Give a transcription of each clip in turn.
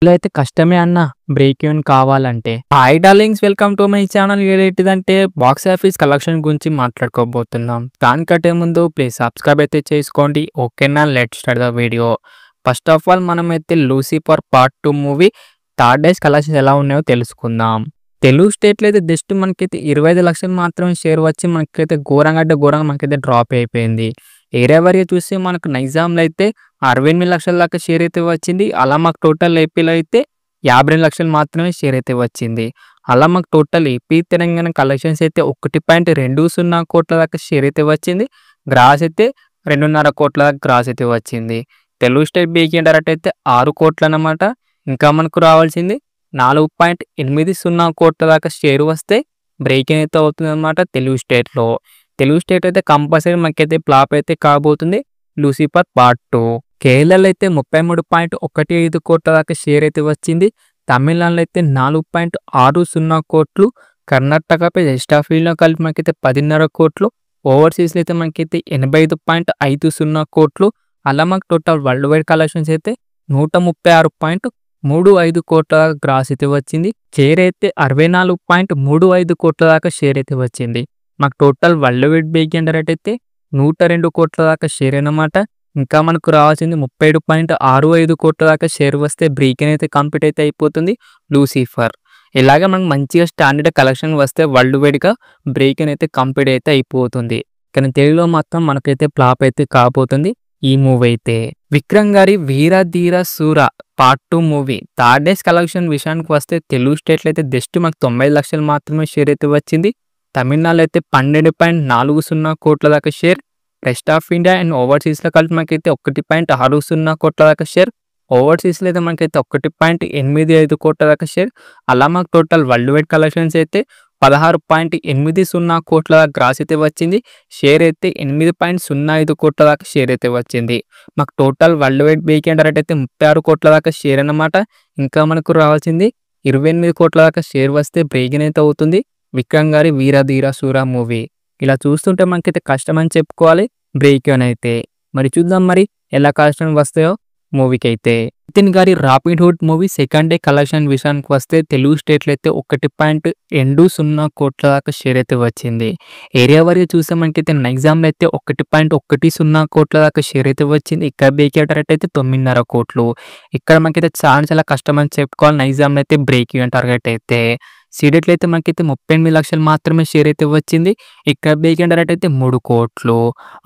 ఇలా అయితే కష్టమే అన్న బ్రేక్ ఈవెన్ కావాలంటే. Hi darlings, welcome to my channel. ఏంటిదంటే బాక్స్ ఆఫీస్ కలెక్షన్ గురించి మాట్లాడుకోబోతున్నాం. దానికంటే ముందు ప్లీజ్ సబ్స్క్రైబ్ అయితే చేసుకోండి. ఓకేనా, let's start the video. First of all మనమైతే Lucifer part 2 movie third days collections ఎలా ఉన్నాయో తెలుసుకుందాం. తెలుగు స్టేట్లో అయితే జస్ట్ మనకైతే 25 లక్షలు మాత్రమే షేర్ వచ్చి మనకైతే ఘోరంగా అంటే ఘోరంగా మనకైతే డ్రాప్ అయిపోయింది. ఏరియా వారీగా చూస్తే మనకు నైజాంలో అయితే 68 లక్షల దాకా షేర్ అయితే వచ్చింది. అలా మాకు టోటల్ ఏపీలో అయితే 52 లక్షలు మాత్రమే షేర్ అయితే వచ్చింది. అలా మాకు టోటల్ ఏపీ తెలంగాణ కలెక్షన్స్ అయితే 1.20 కోట్ల దాకా షేర్ అయితే వచ్చింది. గ్రాస్ అయితే 2.5 కోట్ల దాకా గ్రాస్ అయితే వచ్చింది. తెలుగు స్టేట్ బీకే డైరెక్ట్ అయితే 6 కోట్లు అన్నమాట. ఇంకా మనకు రావాల్సింది 4.80 కోట్ల దాకా షేర్ వస్తే బ్రేకింగ్ అయితే అవుతుంది అనమాట తెలుగు స్టేట్లో. తెలుగు స్టేట్ అయితే కంపల్సరీ మనకైతే ఫ్లాప్ అయితే కాబోతుంది లూసిఫర్ పార్ట్ 2. కేరళలో అయితే 33.15 కోట్ల దాకా షేర్ అయితే వచ్చింది. తమిళనాడులో అయితే 4.60 కోట్లు. కర్ణాటకపై రెస్ట్ ఆఫ్ ఇండియాలో కలిపి మనకైతే 10.5 కోట్లు. ఓవర్సీస్లో అయితే మనకైతే 85.50 కోట్లు. అలా మాకు టోటల్ వరల్డ్ వైడ్ కలెక్షన్స్ అయితే 136.35 కోట్ల దాకా గ్రాస్ అయితే వచ్చింది. షేర్ అయితే 64.35 కోట్ల దాకా షేర్ అయితే వచ్చింది. మాకు టోటల్ వరల్డ్ వైడ్ బీకెండ్ రేట్ అయితే 102 కోట్ల దాకా షేర్ అన్నమాట. ఇంకా మనకు రావాల్సింది 37.65 కోట్ల దాకా షేర్ వస్తే బ్రేకింగ్ అయితే కంప్లీట్ అయితే అయిపోతుంది లూసిఫర్. ఇలాగే మనకు మంచిగా స్టాండర్డ్ కలెక్షన్ వస్తే వరల్డ్ వైడ్గా బ్రేకింగ్ అయితే కంప్లీట్ అయితే అయిపోతుంది. కానీ తెలుగులో మాత్రం మనకైతే ఫ్లాప్ అయితే కాబోతుంది ఈ మూవీ అయితే. విక్రమ్ గారి Veera Dheera Soora part 2 movie third days collection విషయానికి వస్తే తెలుగు స్టేట్లో అయితే జస్ట్ మాకు 90 లక్షలు మాత్రమే షేర్ అయితే వచ్చింది. తమిళనాడులో అయితే 12.40 కోట్ల దాకా share. Rest of India and ఓవర్సీస్లో కలిపి మనకైతే 1.60 కోట్ల దాకా షేర్. ఓవర్సీస్లో అయితే మనకైతే 1.85 కోట్ల దాకా షేర్. అలా మాకు టోటల్ వరల్డ్ వైడ్ కలెక్షన్స్ అయితే 16.80 కోట్ల దాకా గ్రాస్ అయితే వచ్చింది. షేర్ అయితే 8.05 కోట్ల దాకా షేర్ అయితే వచ్చింది. మాకు టోటల్ వరల్డ్ వైడ్ బీకెండ్ రేట్ అయితే 36 కోట్ల దాకా షేర్ అన్నమాట. ఇంకా మనకు రావాల్సింది 28 కోట్ల దాకా షేర్ వస్తే బ్రేకింగ్ అయితే అవుతుంది విక్రమ్ గారి వీర ధీర శూర మూవీ. ఇలా చూస్తుంటే మనకైతే కష్టం అని చెప్పుకోవాలి బ్రేక్ ఈవెన్ అయితే. మరి చూద్దాం మరి ఎలా కలెక్షన్ వస్తాయో మూవీకి అయితే. నితిన్ గారి rapid hood movie second day collection విషయానికి వస్తే తెలుగు స్టేట్లో అయితే 1.20 కోట్ల దాకా షేర్ అయితే వచ్చింది. ఏరియా వారీగా చూస్తే మనకైతే నైజాంలో అయితే 1.10 కోట్ల దాకా షేర్ అయితే వచ్చింది. ఇక్కడ బేకే టార్గెట్ అయితే 9.5 కోట్లు. ఇక్కడ మనకైతే చాలా కష్టం అని చెప్పుకోవాలి నైజాంలో అయితే బ్రేక్ ఈవెన్ టార్గెట్ అయితే. సీడెట్లో అయితే మనకైతే 38 లక్షలు మాత్రమే షేర్ అయితే వచ్చింది. ఇక్కడ బేకెండ్ రేట్ అయితే 3 కోట్లు.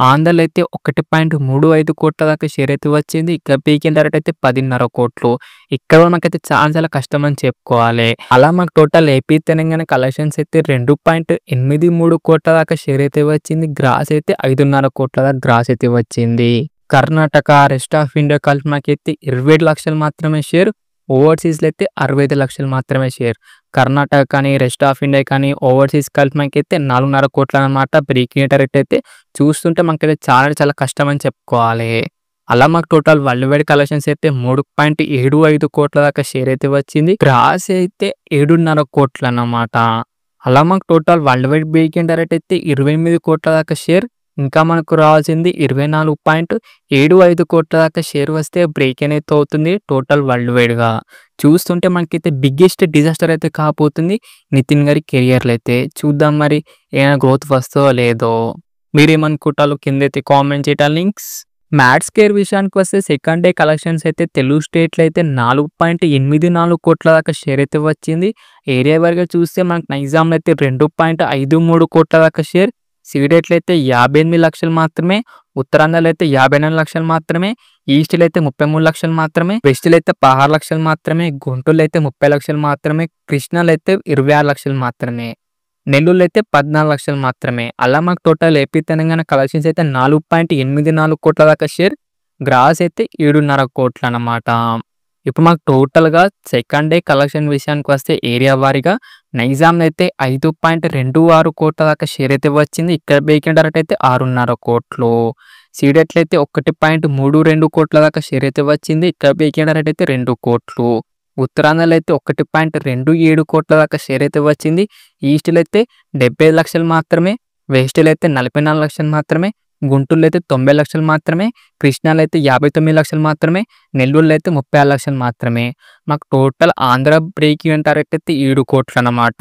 ఆంధ్రలో అయితే 1.35 కోట్ల దాకా షేర్ అయితే వచ్చింది. ఇక్కడ బేకెండ్ రేట్ అయితే 10.5 కోట్లు. ఇక్కడ మనకైతే చాలా కష్టం అని చెప్పుకోవాలి. అలా మాకు టోటల్ ఏపీ తెలంగాణ కలెక్షన్స్ అయితే 2.83 కోట్ల దాకా షేర్ అయితే వచ్చింది. గ్రాస్ అయితే 5.5 కోట్ల దాకా గ్రాస్ అయితే వచ్చింది. కర్ణాటక రెస్ట్ ఆఫ్ ఇండియా కలిపి మనకైతే 27 లక్షలు మాత్రమే షేర్. ఓవర్సీస్లో అయితే 65 లక్షలు మాత్రమే షేర్. కర్ణాటక కానీ రెస్ట్ ఆఫ్ ఇండియా కానీ ఓవర్సీస్ కలిపి మనకైతే 4.5 కోట్ల అనమాట. బ్రేకింగ్ రేట్ అయితే చూస్తుంటే మనకైతే చాలా కష్టం అని చెప్పుకోవాలి. అలా మాకు టోటల్ వరల్డ్ వైడ్ కలెక్షన్స్ అయితే 3.75 కోట్ల దాకా షేర్ అయితే వచ్చింది. గ్రాస్ అయితే 7.5 కోట్లు అన్నమాట. అలా మాకు total world wide breaking rate అయితే 28 కోట్ల దాకా షేర్. ఇంకా మనకు రావాల్సింది 24.75 కోట్ల దాకా షేర్ వస్తే బ్రేక్ అయితే అవుతుంది టోటల్ వరల్డ్ వైడ్గా. చూస్తుంటే మనకైతే బిగ్గెస్ట్ డిజాస్టర్ అయితే కాబోతుంది నితిన్ గారి కెరియర్లో అయితే. చూద్దాం మరి ఏమైనా గ్రోత్ వస్తుందో లేదో. మీరేమనుకుంటారో కిందైతే కామెంట్ చేయటం లింక్స్. మ్యాట్స్ కేర్ విషయానికి వస్తే సెకండ్ డే కలెక్షన్స్ అయితే తెలుగు స్టేట్లో అయితే 4.84 కోట్ల దాకా షేర్ అయితే వచ్చింది. ఏరియా వారీగా చూస్తే మనకు నైజాంలో అయితే 2.53 కోట్ల దాకా షేర్. సీడెట్లో అయితే 58 లక్షలు మాత్రమే. ఉత్తరాంధ్రలో అయితే 54 లక్షలు మాత్రమే. ఈస్ట్లో అయితే 33 లక్షలు మాత్రమే. వెస్ట్లో అయితే 16 లక్షలు మాత్రమే. గుంటూరులో అయితే 30 లక్షలు మాత్రమే. కృష్ణాలో అయితే 26 లక్షలు మాత్రమే. నెల్లూరులో అయితే 14 లక్షలు మాత్రమే. అలా మాకు టోటల్ ఏపీ తెలంగాణ కలెక్షన్స్ అయితే 4.84 కోట్ల దాకా షేర్. గ్రాస్ అయితే 7.5 కోట్లు అన్నమాట. ఇప్పుడు మాకు టోటల్గా సెకండ్ డే కలెక్షన్ విషయానికి వస్తే ఏరియా వారీగా నైజాంలో అయితే 5.26 కోట్ల దాకా షేర్ అయితే వచ్చింది. ఇక్కడ బేకెండ్ రేట్ అయితే 6.5 కోట్లు. సీడెట్లో అయితే 1.32 కోట్ల దాకా షేర్ అయితే వచ్చింది. ఇక్కడ బేకెండ్ రేట్ అయితే 2 కోట్లు. ఉత్తరాంధ్రలో అయితే 1.27 కోట్ల దాకా షేర్ అయితే వచ్చింది. ఈస్ట్లో అయితే 75 లక్షలు మాత్రమే. వెస్ట్లో అయితే 44 లక్షలు మాత్రమే. గుంటూరులో అయితే 90 లక్షలు మాత్రమే, కృష్ణాలో అయితే 59 లక్షలు మాత్రమే, నెల్లూరులో అయితే 36 లక్షలు మాత్రమే. మాకు total Andhra break even target అయితే 7 కోట్లనమాట.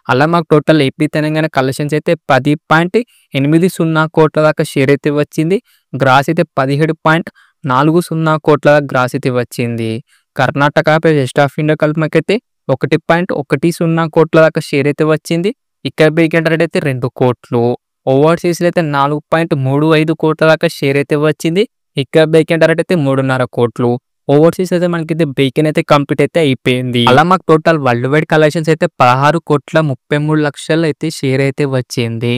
అలా మాకు టోటల్ ఏపీ తెలంగాణ కలెక్షన్స్ అయితే 10.80 కోట్ల దాకా షేర్ అయితే వచ్చింది. గ్రాస్ అయితే 17.40 కోట్ల దాకా గ్రాస్ అయితే వచ్చింది. Karnataka plus west of India కలిపి మాకైతే 1.10 కోట్ల దాకా షేర్ అయితే వచ్చింది. ఇక్కడ బ్రేక్ ఈవెన్ టార్గెట్ అయితే 2 కోట్లు. ఓవర్‌సీస్‌లో అయితే 4.35 కోట్ల దాకా షేర్ అయితే వచ్చింది. ఇక్కడ బ్రేక్ ఈవెన్ టార్గెట్ అయితే 3.5 కోట్లు. ఓవర్‌సీస్ అయితే మనకైతే బ్రేక్ ఈవెన్ అయితే కంప్లీట్ అయితే అయిపోయింది. అలా మాకు టోటల్ వరల్డ్ వైడ్ కలెక్షన్స్ అయితే 16.33 అయితే షేర్ అయితే వచ్చింది.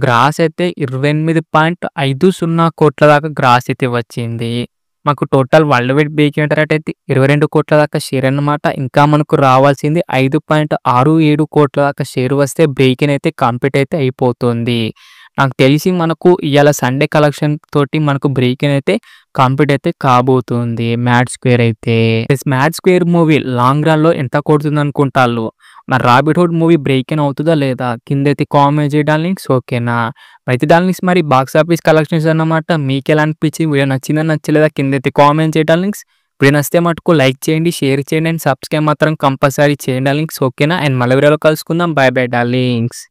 గ్రాస్ అయితే 28.50 కోట్ల దాకా గ్రాస్ అయితే వచ్చింది. మాకు total world wide break even target అయితే 22 కోట్ల దాకా షేర్ అన్నమాట. ఇంకా మనకు రావాల్సింది 5.67 కోట్ల దాకా షేర్ వస్తే బ్రేక్ ఈవెన్ అయితే కంప్లీట్ అయితే అయిపోతుంది. నాకు తెలిసి మనకు ఇయాల సండే కలెక్షన్ తోటి మనకు బ్రేక్ ఈవెన్ అయితే కంప్లీట్ అయితే కాబోతుంది మ్యాడ్ స్క్వేర్ అయితే. మ్యాడ్ స్క్వేర్ మూవీ లాంగ్ రన్‌లో ఎంత కొడుతుంది అనుకుంటాళ్ళు? మరి రాబిన్‌హుడ్ మూవీ బ్రేక్ ఈవెన్ అవుతదా లేదా? కిందైతే కామెంట్ చేయండి డార్లింగ్స్. ఓకేనా? అయితే డార్లింగ్స్ మరి బాక్స్ ఆఫీస్ కలెక్షన్స్ అన్నమాట. మీకెలా అనిపించింది? వీడియో నచ్చిందా నచ్చలేదా? కిందైతే కామెంట్ చేయండి డార్లింగ్స్. వీడియో నచ్చితే మటుకు లైక్ చేయండి, షేర్ చేయండి అండ్ సబ్స్క్రైబ్ మాత్రం కంపల్సరీ చేయండి డార్లింగ్స్. ఓకేనా? అండ్ మళ్ళీ వీడియోలో కలుసుకుందాం. By by darlings.